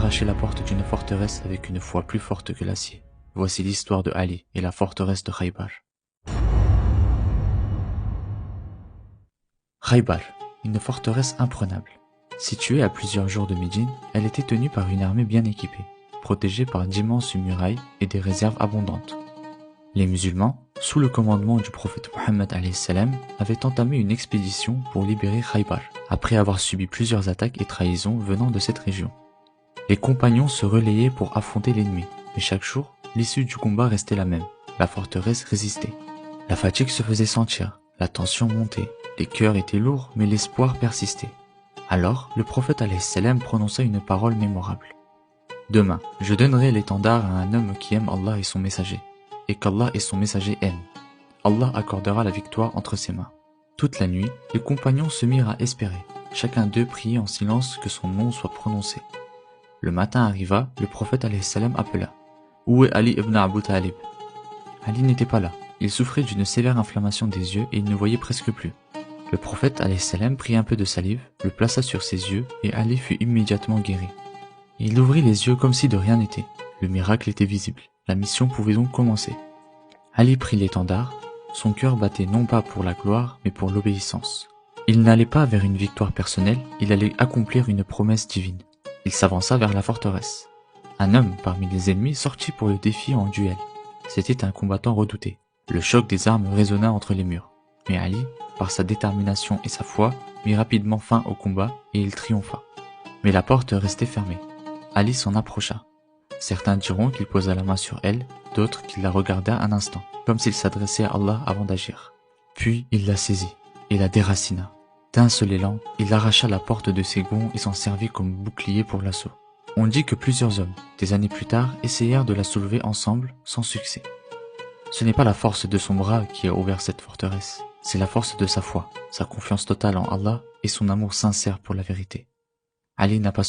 arracher la porte d'une forteresse avec une foi plus forte que l'acier. Voici l'histoire de Ali et la forteresse de Khaybar. Khaybar, une forteresse imprenable. Située à plusieurs jours de Médine, elle était tenue par une armée bien équipée, protégée par d'immenses murailles et des réserves abondantes. Les musulmans, sous le commandement du prophète Mohammed a.s., avaient entamé une expédition pour libérer Khaybar, après avoir subi plusieurs attaques et trahisons venant de cette région. Les compagnons se relayaient pour affronter l'ennemi, mais chaque jour, l'issue du combat restait la même. La forteresse résistait. La fatigue se faisait sentir, la tension montait, les cœurs étaient lourds, mais l'espoir persistait. Alors, le prophète a.s. prononça une parole mémorable. « Demain, je donnerai l'étendard à un homme qui aime Allah et son messager, et qu'Allah et son messager aiment. Allah accordera la victoire entre ses mains. » Toute la nuit, les compagnons se mirent à espérer. Chacun d'eux priait en silence que son nom soit prononcé. Le matin arriva, le prophète a.s. appela. « Où est Ali ibn Abu Talib ?» Ali n'était pas là. Il souffrait d'une sévère inflammation des yeux et il ne voyait presque plus. Le prophète a.s. prit un peu de salive, le plaça sur ses yeux et Ali fut immédiatement guéri. Il ouvrit les yeux comme si de rien n'était. Le miracle était visible. La mission pouvait donc commencer. Ali prit l'étendard. Son cœur battait non pas pour la gloire, mais pour l'obéissance. Il n'allait pas vers une victoire personnelle, il allait accomplir une promesse divine. Il s'avança vers la forteresse. Un homme parmi les ennemis sortit pour le défier en duel. C'était un combattant redouté. Le choc des armes résonna entre les murs. Mais Ali, par sa détermination et sa foi, mit rapidement fin au combat et il triompha. Mais la porte restait fermée. Ali s'en approcha. Certains diront qu'il posa la main sur elle, d'autres qu'il la regarda un instant, comme s'il s'adressait à Allah avant d'agir. Puis il la saisit et la déracina. D'un seul élan, il arracha la porte de ses gonds et s'en servit comme bouclier pour l'assaut. On dit que plusieurs hommes, des années plus tard, essayèrent de la soulever ensemble, sans succès. Ce n'est pas la force de son bras qui a ouvert cette forteresse, c'est la force de sa foi, sa confiance totale en Allah et son amour sincère pour la vérité. Ali n'a pas